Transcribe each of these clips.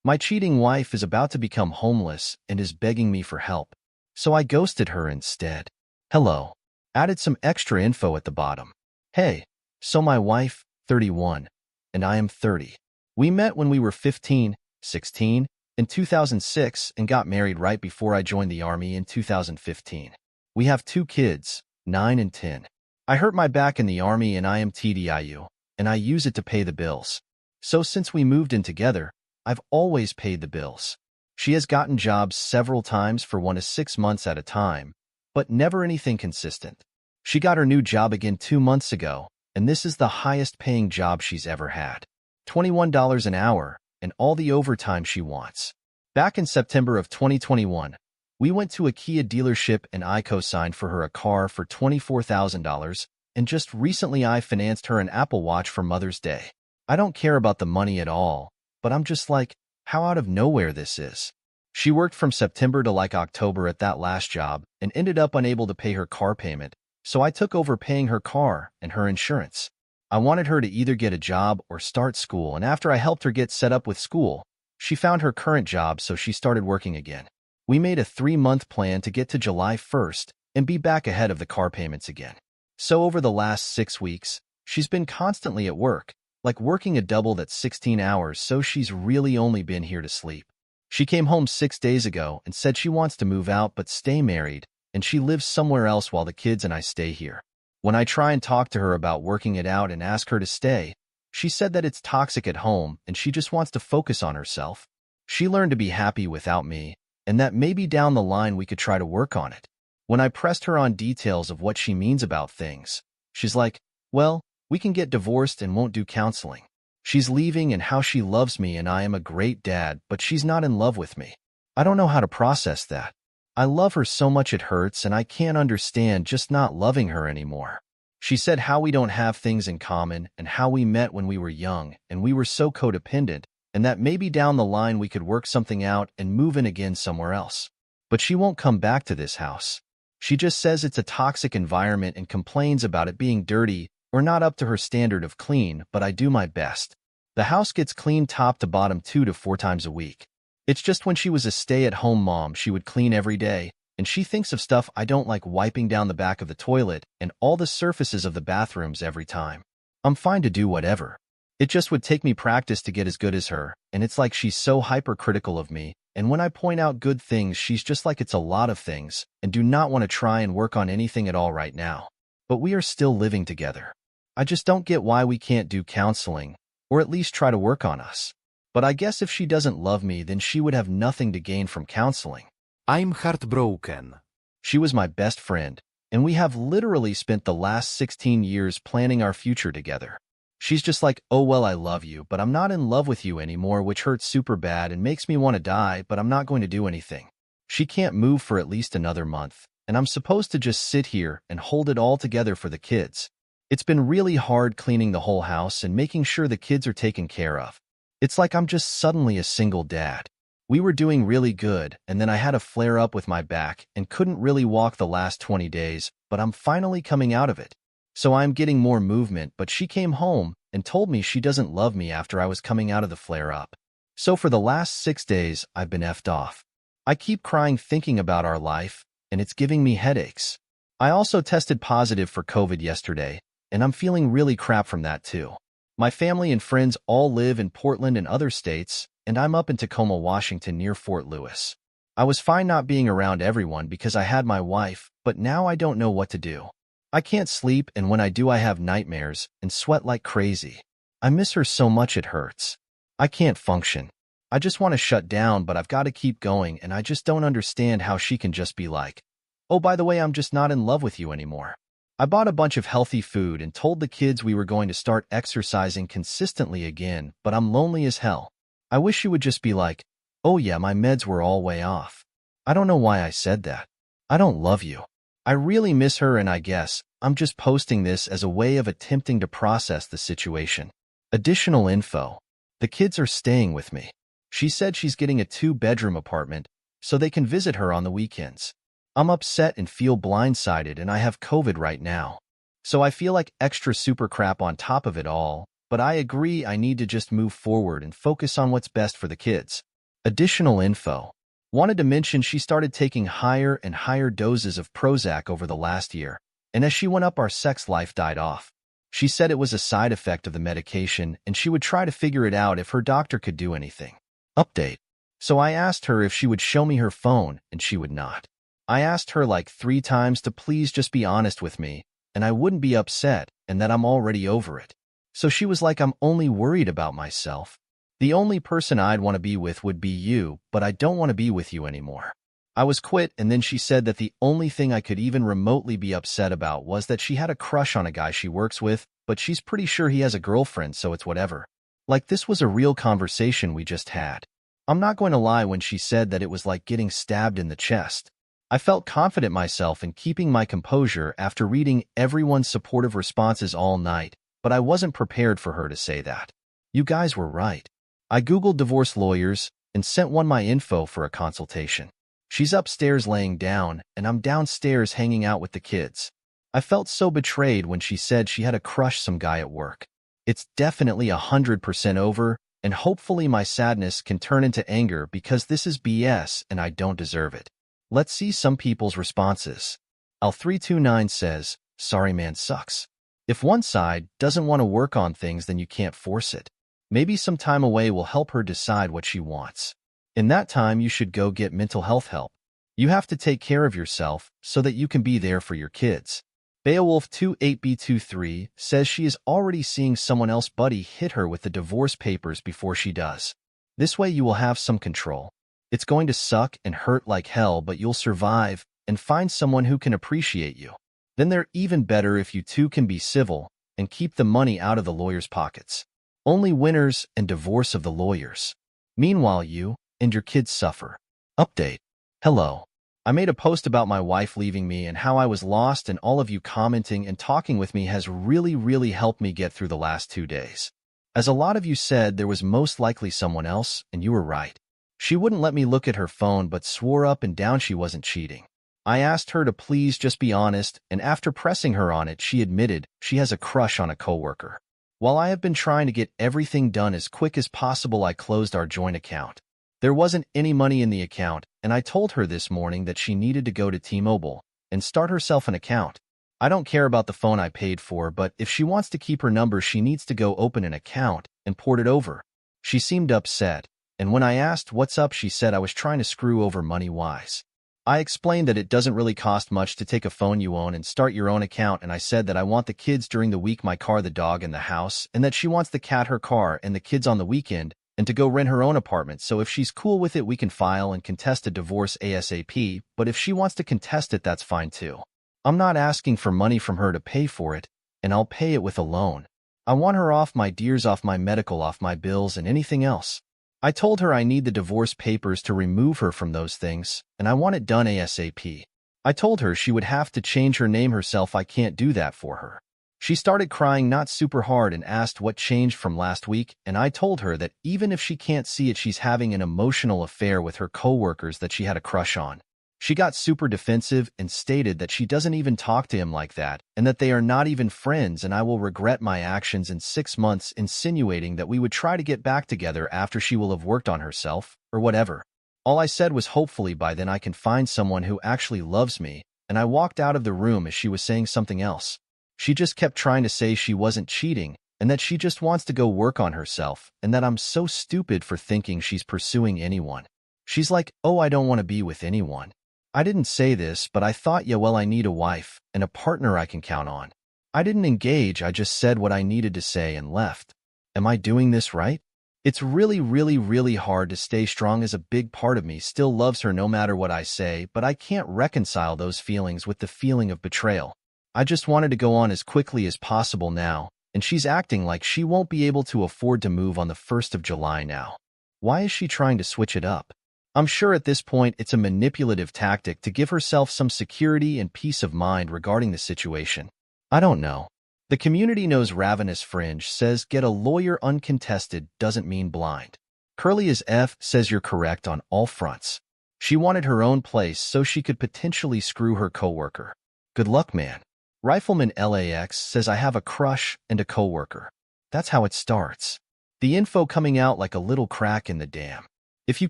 My cheating wife is about to become homeless and is begging me for help. So I ghosted her instead. Hello. Added some extra info at the bottom. Hey, so my wife, 31, and I am 30. We met when we were 15, 16, in 2006 and got married right before I joined the army in 2015. We have 2 kids, 9 and 10. I hurt my back in the army and I am TDIU, and I use it to pay the bills. So since we moved in together, I've always paid the bills. She has gotten jobs several times for 1 to 6 months at a time, but never anything consistent. She got her new job again 2 months ago, and this is the highest paying job she's ever had. $21 an hour, and all the overtime she wants. Back in September of 2021, we went to a Kia dealership and I co-signed for her a car for $24,000, and just recently I financed her an Apple Watch for Mother's Day. I don't care about the money at all, but I'm just like, how out of nowhere this is. She worked from September to like October at that last job and ended up unable to pay her car payment, so I took over paying her car and her insurance. I wanted her to either get a job or start school, and after I helped her get set up with school, she found her current job, so she started working again. We made a 3-month plan to get to July 1st and be back ahead of the car payments again. So over the last 6 weeks, she's been constantly at work, like working a double that's 16 hours, so she's really only been here to sleep. She came home 6 days ago and said she wants to move out but stay married, and she lives somewhere else while the kids and I stay here. When I try and talk to her about working it out and ask her to stay, she said that it's toxic at home and she just wants to focus on herself. She learned to be happy without me, and that maybe down the line we could try to work on it. When I pressed her on details of what she means about things, she's like, well, we can get divorced and won't do counseling. She's leaving and how she loves me and I am a great dad, but she's not in love with me. I don't know how to process that. I love her so much it hurts, and I can't understand just not loving her anymore. She said how we don't have things in common and how we met when we were young and we were so codependent, and that maybe down the line we could work something out and move in again somewhere else. But she won't come back to this house. She just says it's a toxic environment and complains about it being dirty or not up to her standard of clean, but I do my best. The house gets cleaned top to bottom 2 to 4 times a week. It's just when she was a stay-at-home mom, she would clean every day, and she thinks of stuff I don't like, wiping down the back of the toilet and all the surfaces of the bathrooms every time. I'm fine to do whatever. It just would take me practice to get as good as her, and it's like she's so hypercritical of me, and when I point out good things, she's just like it's a lot of things, and do not want to try and work on anything at all right now. But we are still living together. I just don't get why we can't do counseling, or at least try to work on us. But I guess if she doesn't love me, then she would have nothing to gain from counseling. I'm heartbroken. She was my best friend, and we have literally spent the last 16 years planning our future together. She's just like, oh well, I love you, but I'm not in love with you anymore, which hurts super bad and makes me want to die, but I'm not going to do anything. She can't move for at least another month, and I'm supposed to just sit here and hold it all together for the kids. It's been really hard cleaning the whole house and making sure the kids are taken care of. It's like I'm just suddenly a single dad. We were doing really good, and then I had a flare-up with my back and couldn't really walk the last 20 days, but I'm finally coming out of it. So I'm getting more movement, but she came home and told me she doesn't love me after I was coming out of the flare-up. So for the last 6 days, I've been effed off. I keep crying thinking about our life, and it's giving me headaches. I also tested positive for COVID yesterday, and I'm feeling really crap from that too. My family and friends all live in Portland and other states, and I'm up in Tacoma, Washington near Fort Lewis. I was fine not being around everyone because I had my wife, but now I don't know what to do. I can't sleep, and when I do I have nightmares and sweat like crazy. I miss her so much it hurts. I can't function. I just want to shut down, but I've got to keep going, and I just don't understand how she can just be like, oh, by the way, I'm just not in love with you anymore. I bought a bunch of healthy food and told the kids we were going to start exercising consistently again, but I'm lonely as hell. I wish she would just be like, oh yeah, my meds were all way off. I don't know why I said that. I don't love you. I really miss her, and I guess I'm just posting this as a way of attempting to process the situation. Additional info. The kids are staying with me. She said she's getting a 2-bedroom apartment so they can visit her on the weekends. I'm upset and feel blindsided, and I have COVID right now. So I feel like extra super crap on top of it all, but I agree I need to just move forward and focus on what's best for the kids. Additional info. Wanted to mention she started taking higher and higher doses of Prozac over the last year, and as she went up, our sex life died off. She said it was a side effect of the medication, and she would try to figure it out if her doctor could do anything. Update. So I asked her if she would show me her phone, and she would not. I asked her like 3 times to please just be honest with me, and I wouldn't be upset, and that I'm already over it. So she was like, I'm only worried about myself. The only person I'd want to be with would be you, but I don't want to be with you anymore. I was quit, and then she said that the only thing I could even remotely be upset about was that she had a crush on a guy she works with, but she's pretty sure he has a girlfriend, so it's whatever. Like this was a real conversation we just had. I'm not going to lie when she said that it was like getting stabbed in the chest. I felt confident myself in keeping my composure after reading everyone's supportive responses all night, but I wasn't prepared for her to say that. You guys were right. I Googled divorce lawyers and sent one my info for a consultation. She's upstairs laying down, and I'm downstairs hanging out with the kids. I felt so betrayed when she said she had a crush some guy at work. It's definitely 100% over, and hopefully my sadness can turn into anger because this is BS and I don't deserve it. Let's see some people's responses. Al329 says, sorry man sucks. If one side doesn't want to work on things, then you can't force it. Maybe some time away will help her decide what she wants. In that time, you should go get mental health help. You have to take care of yourself so that you can be there for your kids. Beowulf28B23 says she is already seeing someone else buddy hit her with the divorce papers before she does. This way you will have some control. It's going to suck and hurt like hell, but you'll survive and find someone who can appreciate you. Then they're even better if you two can be civil and keep the money out of the lawyers' pockets. Only winners and divorce of the lawyers. Meanwhile, you and your kids suffer. Update. Hello. I made a post about my wife leaving me and how I was lost, and all of you commenting and talking with me has really helped me get through the last 2 days. As a lot of you said, there was most likely someone else, and you were right. She wouldn't let me look at her phone but swore up and down she wasn't cheating. I asked her to please just be honest, and after pressing her on it, she admitted she has a crush on a coworker. While I have been trying to get everything done as quick as possible, I closed our joint account. There wasn't any money in the account, and I told her this morning that she needed to go to T-Mobile and start herself an account. I don't care about the phone I paid for, but if she wants to keep her number, she needs to go open an account and port it over. She seemed upset, and when I asked what's up, she said I was trying to screw over money-wise. I explained that it doesn't really cost much to take a phone you own and start your own account, and I said that I want the kids during the week, my car, the dog, and the house, and that she wants the cat, her car, and the kids on the weekend, and to go rent her own apartment. So if she's cool with it, we can file and contest a divorce ASAP, but if she wants to contest it, that's fine too. I'm not asking for money from her to pay for it, and I'll pay it with a loan. I want her off my dears, off my medical, off my bills, and anything else. I told her I need the divorce papers to remove her from those things, and I want it done ASAP. I told her she would have to change her name herself. I can't do that for her. She started crying, not super hard, and asked what changed from last week, and I told her that even if she can't see it, she's having an emotional affair with her coworkers that she had a crush on. She got super defensive and stated that she doesn't even talk to him like that, and that they are not even friends, and I will regret my actions in 6 months, insinuating that we would try to get back together after she will have worked on herself, or whatever. All I said was hopefully by then I can find someone who actually loves me, and I walked out of the room as she was saying something else. She just kept trying to say she wasn't cheating, and that she just wants to go work on herself, and that I'm so stupid for thinking she's pursuing anyone. She's like, oh, I don't want to be with anyone. I didn't say this, but I thought, yeah, well, I need a wife and a partner I can count on. I didn't engage, I just said what I needed to say and left. Am I doing this right? It's really hard to stay strong as a big part of me still loves her no matter what I say, but I can't reconcile those feelings with the feeling of betrayal. I just wanted to go on as quickly as possible now, and she's acting like she won't be able to afford to move on the 1st of July now. Why is she trying to switch it up? I'm sure at this point it's a manipulative tactic to give herself some security and peace of mind regarding the situation. I don't know. The community knows. Ravenous Fringe says get a lawyer uncontested doesn't mean blind. Curly as F says you're correct on all fronts. She wanted her own place so she could potentially screw her coworker. Good luck, man. Rifleman LAX says I have a crush and a coworker. That's how it starts. The info coming out like a little crack in the dam. If you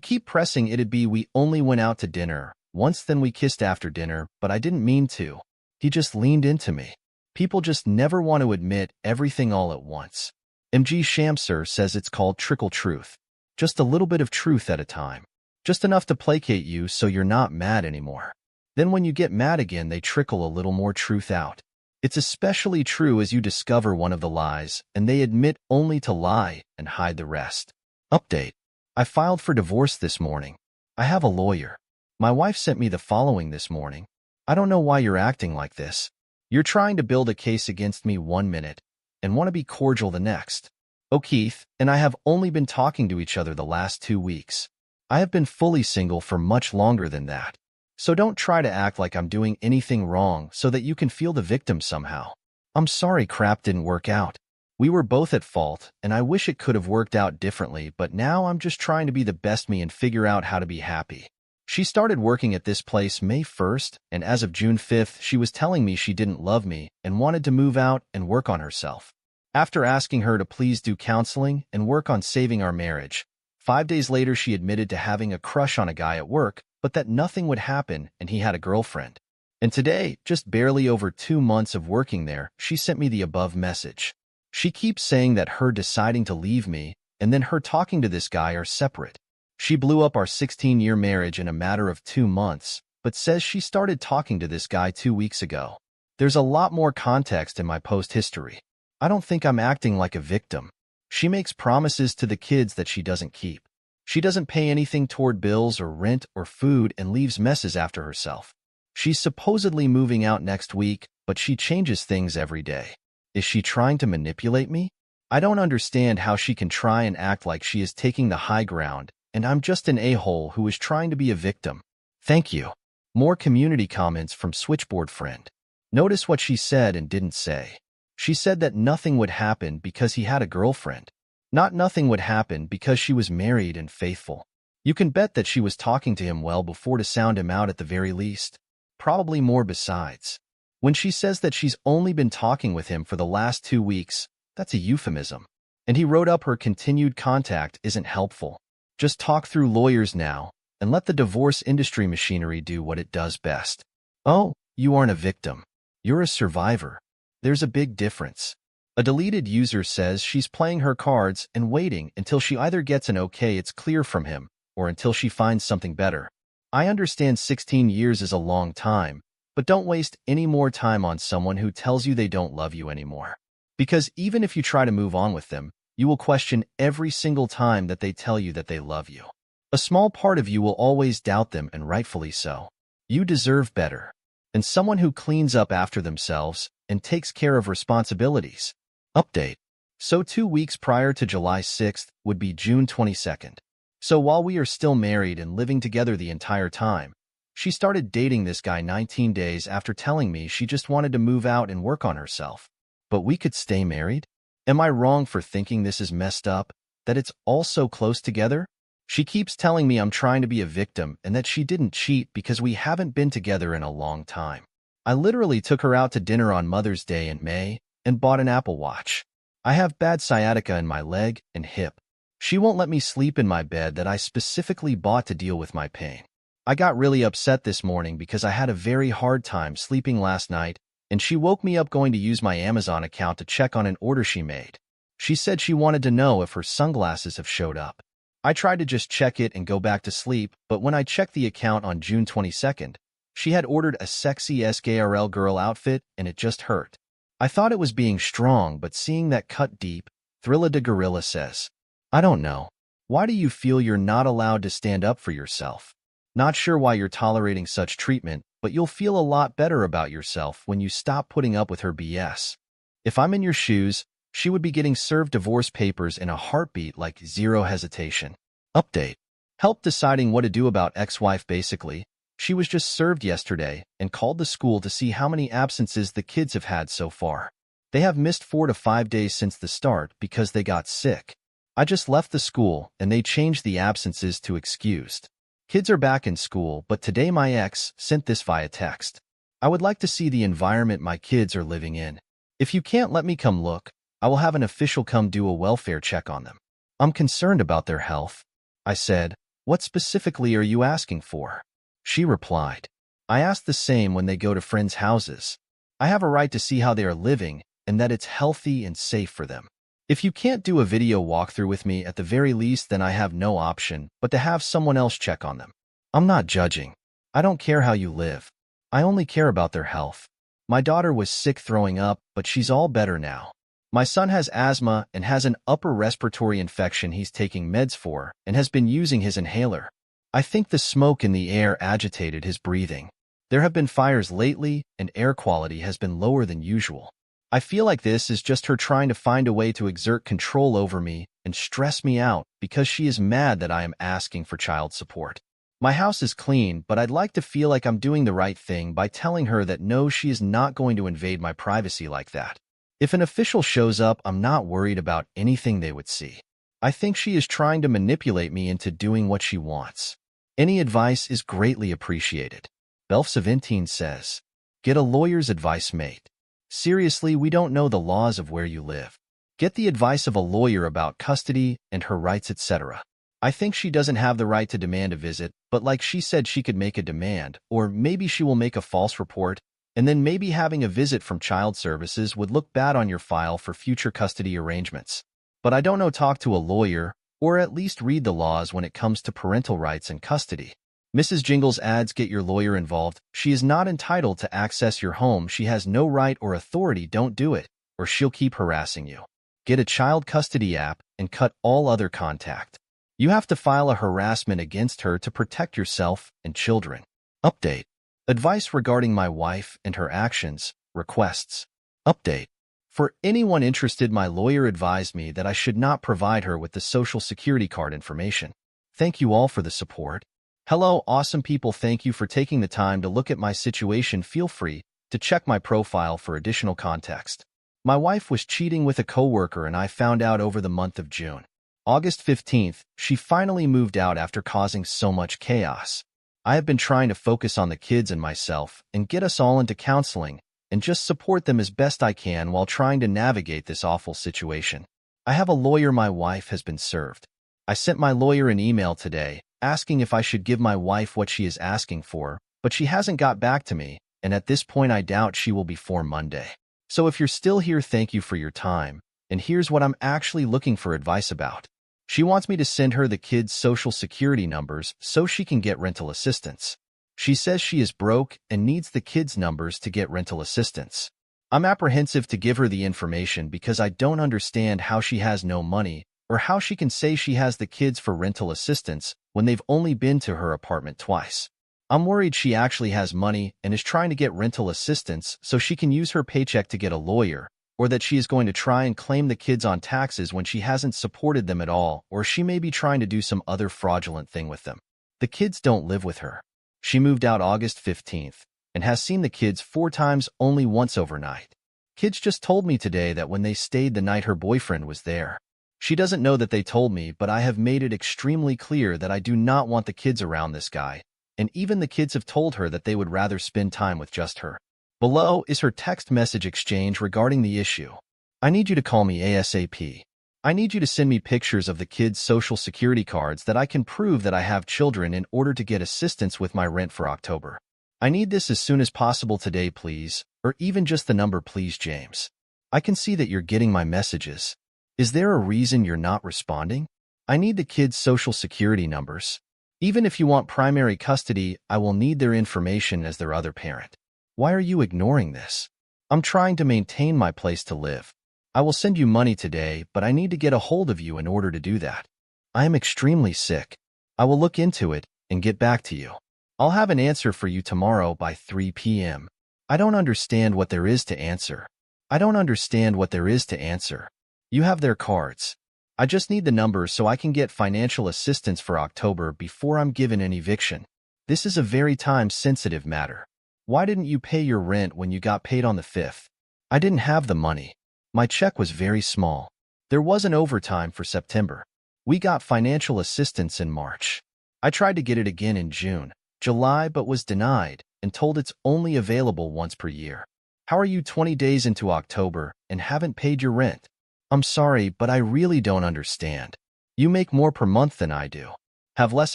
keep pressing, it'd be we only went out to dinner once, then we kissed after dinner, but I didn't mean to. He just leaned into me. People just never want to admit everything all at once. MG Shamser says it's called trickle truth. Just a little bit of truth at a time. Just enough to placate you so you're not mad anymore. Then when you get mad again, they trickle a little more truth out. It's especially true as you discover one of the lies, and they admit only to lie and hide the rest. Update. I filed for divorce this morning. I have a lawyer. My wife sent me the following this morning. I don't know why you're acting like this. You're trying to build a case against me 1 minute and want to be cordial the next. O'Keefe and I have only been talking to each other the last 2 weeks. I have been fully single for much longer than that. So don't try to act like I'm doing anything wrong so that you can feel the victim somehow. I'm sorry crap didn't work out. We were both at fault, and I wish it could have worked out differently, but now I'm just trying to be the best me and figure out how to be happy. She started working at this place May 1st, and as of June 5th, she was telling me she didn't love me and wanted to move out and work on herself. After asking her to please do counseling and work on saving our marriage, 5 days later she admitted to having a crush on a guy at work, but that nothing would happen and he had a girlfriend. And today, just barely over 2 months of working there, she sent me the above message. She keeps saying that her deciding to leave me and then her talking to this guy are separate. She blew up our 16-year marriage in a matter of 2 months, but says she started talking to this guy 2 weeks ago. There's a lot more context in my post history. I don't think I'm acting like a victim. She makes promises to the kids that she doesn't keep. She doesn't pay anything toward bills or rent or food and leaves messes after herself. She's supposedly moving out next week, but she changes things every day. Is she trying to manipulate me? I don't understand how she can try and act like she is taking the high ground, and I'm just an a-hole who is trying to be a victim. Thank you. More community comments from Switchboard Friend. Notice what she said and didn't say. She said that nothing would happen because he had a girlfriend. Not nothing would happen because she was married and faithful. You can bet that she was talking to him well before to sound him out at the very least. Probably more besides. When she says that she's only been talking with him for the last 2 weeks, that's a euphemism. And he wrote up her continued contact isn't helpful. Just talk through lawyers now and let the divorce industry machinery do what it does best. Oh, you aren't a victim. You're a survivor. There's a big difference. A deleted user says she's playing her cards and waiting until she either gets an okay it's clear from him or until she finds something better. I understand 16 years is a long time, but don't waste any more time on someone who tells you they don't love you anymore. Because even if you try to move on with them, you will question every single time that they tell you that they love you. A small part of you will always doubt them, and rightfully so. You deserve better. And someone who cleans up after themselves and takes care of responsibilities. Update. So 2 weeks prior to July 6th would be June 22nd. So while we are still married and living together the entire time, she started dating this guy 19 days after telling me she just wanted to move out and work on herself. But we could stay married? Am I wrong for thinking this is messed up, that it's all so close together? She keeps telling me I'm trying to be a victim and that she didn't cheat because we haven't been together in a long time. I literally took her out to dinner on Mother's Day in May and bought an Apple Watch. I have bad sciatica in my leg and hip. She won't let me sleep in my bed that I specifically bought to deal with my pain. I got really upset this morning because I had a very hard time sleeping last night, and she woke me up going to use my Amazon account to check on an order she made. She said she wanted to know if her sunglasses have showed up. I tried to just check it and go back to sleep, but when I checked the account on June 22nd, she had ordered a sexy SKRL girl outfit and it just hurt. I thought it was being strong, but seeing that cut deep, Thrilla de Gorilla says, I don't know. Why do you feel you're not allowed to stand up for yourself? Not sure why you're tolerating such treatment, but you'll feel a lot better about yourself when you stop putting up with her BS. If I'm in your shoes, she would be getting served divorce papers in a heartbeat like zero hesitation. Update. Help deciding what to do about ex-wife basically. She was just served yesterday and called the school to see how many absences the kids have had so far. They have missed 4 to 5 days since the start because they got sick. I just left the school and they changed the absences to excused. Kids are back in school, but today my ex sent this via text. I would like to see the environment my kids are living in. If you can't let me come look, I will have an official come do a welfare check on them. I'm concerned about their health. I said, What specifically are you asking for? She replied, I ask the same when they go to friends' houses. I have a right to see how they are living and that it's healthy and safe for them. If you can't do a video walkthrough with me at the very least, then I have no option but to have someone else check on them. I'm not judging. I don't care how you live. I only care about their health. My daughter was sick throwing up, but she's all better now. My son has asthma and has an upper respiratory infection he's taking meds for and has been using his inhaler. I think the smoke in the air agitated his breathing. There have been fires lately and air quality has been lower than usual. I feel like this is just her trying to find a way to exert control over me and stress me out because she is mad that I am asking for child support. My house is clean, but I'd like to feel like I'm doing the right thing by telling her that no, she is not going to invade my privacy like that. If an official shows up, I'm not worried about anything they would see. I think she is trying to manipulate me into doing what she wants. Any advice is greatly appreciated. Belf17 says, get a lawyer's advice, mate. Seriously, we don't know the laws of where you live. Get the advice of a lawyer about custody and her rights, etc. I think she doesn't have the right to demand a visit, but like she said, she could make a demand, or maybe she will make a false report, and then maybe having a visit from child services would look bad on your file for future custody arrangements. But I don't know, talk to a lawyer, or at least read the laws when it comes to parental rights and custody. Mrs. Jingles adds, get your lawyer involved. She is not entitled to access your home. She has no right or authority. Don't do it, or she'll keep harassing you. Get a child custody app and cut all other contact. You have to file a harassment against her to protect yourself and children. Update. Advice regarding my wife and her actions. Requests. Update. For anyone interested, my lawyer advised me that I should not provide her with the Social Security card information. Thank you all for the support. Hello, awesome people. Thank you for taking the time to look at my situation. Feel free to check my profile for additional context. My wife was cheating with a coworker and I found out over the month of June. August 15th, she finally moved out after causing so much chaos. I have been trying to focus on the kids and myself and get us all into counseling and just support them as best I can while trying to navigate this awful situation. I have a lawyer. My wife has been served. I sent my lawyer an email today asking if I should give my wife what she is asking for, but she hasn't got back to me, and at this point I doubt she will before Monday. So if you're still here, thank you for your time, and here's what I'm actually looking for advice about. She wants me to send her the kids' social security numbers so she can get rental assistance. She says she is broke and needs the kids' numbers to get rental assistance. I'm apprehensive to give her the information because I don't understand how she has no money or how she can say she has the kids for rental assistance when they've only been to her apartment twice. I'm worried she actually has money and is trying to get rental assistance so she can use her paycheck to get a lawyer, or that she is going to try and claim the kids on taxes when she hasn't supported them at all, or she may be trying to do some other fraudulent thing with them. The kids don't live with her. She moved out August 15th and has seen the kids 4 times, only once overnight. Kids just told me today that when they stayed the night her boyfriend was there. She doesn't know that they told me, but I have made it extremely clear that I do not want the kids around this guy, and even the kids have told her that they would rather spend time with just her. Below is her text message exchange regarding the issue. I need you to call me ASAP. I need you to send me pictures of the kids' social security cards that I can prove that I have children in order to get assistance with my rent for October. I need this as soon as possible today, please, or even just the number, please, James. I can see that you're getting my messages. Is there a reason you're not responding? I need the kids' social security numbers. Even if you want primary custody, I will need their information as their other parent. Why are you ignoring this? I'm trying to maintain my place to live. I will send you money today, but I need to get a hold of you in order to do that. I am extremely sick. I will look into it and get back to you. I'll have an answer for you tomorrow by 3 p.m. I don't understand what there is to answer. I don't understand what there is to answer. You have their cards. I just need the numbers so I can get financial assistance for October before I'm given an eviction. This is a very time-sensitive matter. Why didn't you pay your rent when you got paid on the 5th? I didn't have the money. My check was very small. There was an overtime for September. We got financial assistance in March. I tried to get it again in June, July, but was denied and told it's only available once per year. How are you 20 days into October and haven't paid your rent? I'm sorry, but I really don't understand. You make more per month than I do. Have less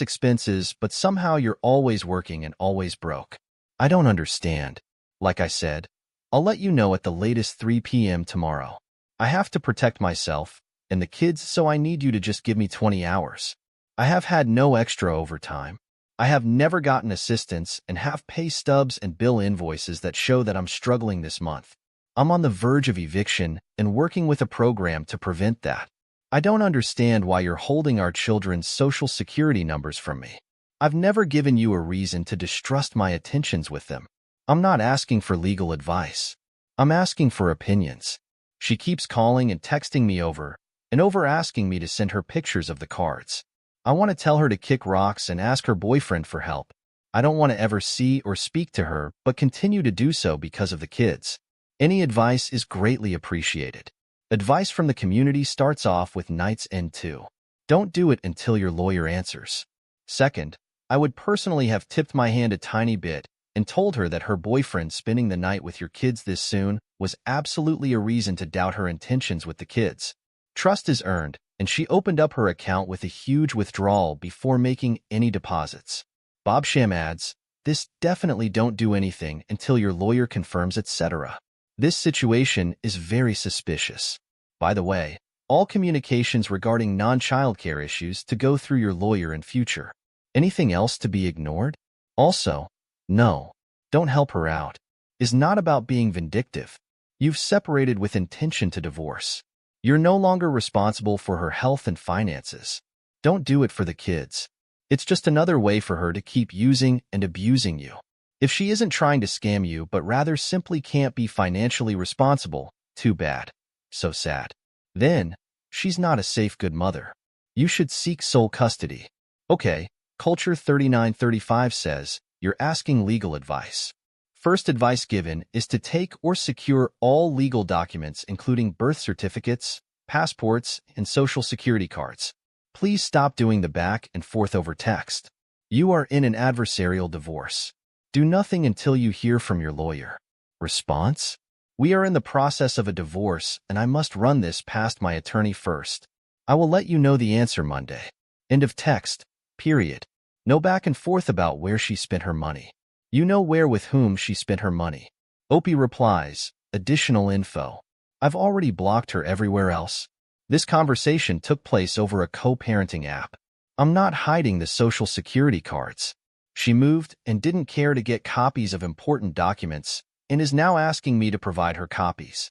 expenses, but somehow you're always working and always broke. I don't understand. Like I said, I'll let you know at the latest 3 p.m. tomorrow. I have to protect myself and the kids, so I need you to just give me 20 hours. I have had no extra overtime. I have never gotten assistance and have pay stubs and bill invoices that show that I'm struggling this month. I'm on the verge of eviction and working with a program to prevent that. I don't understand why you're holding our children's social security numbers from me. I've never given you a reason to distrust my attentions with them. I'm not asking for legal advice. I'm asking for opinions. She keeps calling and texting me over and over, asking me to send her pictures of the cards. I want to tell her to kick rocks and ask her boyfriend for help. I don't want to ever see or speak to her, but continue to do so because of the kids. Any advice is greatly appreciated. Advice from the community starts off with Knight's End 2. Don't do it until your lawyer answers. Second, I would personally have tipped my hand a tiny bit and told her that her boyfriend spending the night with your kids this soon was absolutely a reason to doubt her intentions with the kids. Trust is earned, and she opened up her account with a huge withdrawal before making any deposits. Bob Sham adds, this definitely don't do anything until your lawyer confirms, etc. This situation is very suspicious. By the way, all communications regarding non-childcare issues to go through your lawyer in future. Anything else to be ignored? Also, no, don't help her out. Is not about being vindictive. You've separated with intention to divorce. You're no longer responsible for her health and finances. Don't do it for the kids. It's just another way for her to keep using and abusing you. If she isn't trying to scam you but rather simply can't be financially responsible, too bad. So sad. Then, she's not a safe good mother. You should seek sole custody. Okay, Culture 3935 says, you're asking legal advice. First advice given is to take or secure all legal documents including birth certificates, passports, and social security cards. Please stop doing the back and forth over text. You are in an adversarial divorce. Do nothing until you hear from your lawyer. Response? We are in the process of a divorce and I must run this past my attorney first. I will let you know the answer Monday. End of text. Period. No back and forth about where she spent her money. You know where with whom she spent her money. Opie replies, additional info. I've already blocked her everywhere else. This conversation took place over a co-parenting app. I'm not hiding the social security cards. She moved and didn't care to get copies of important documents and is now asking me to provide her copies.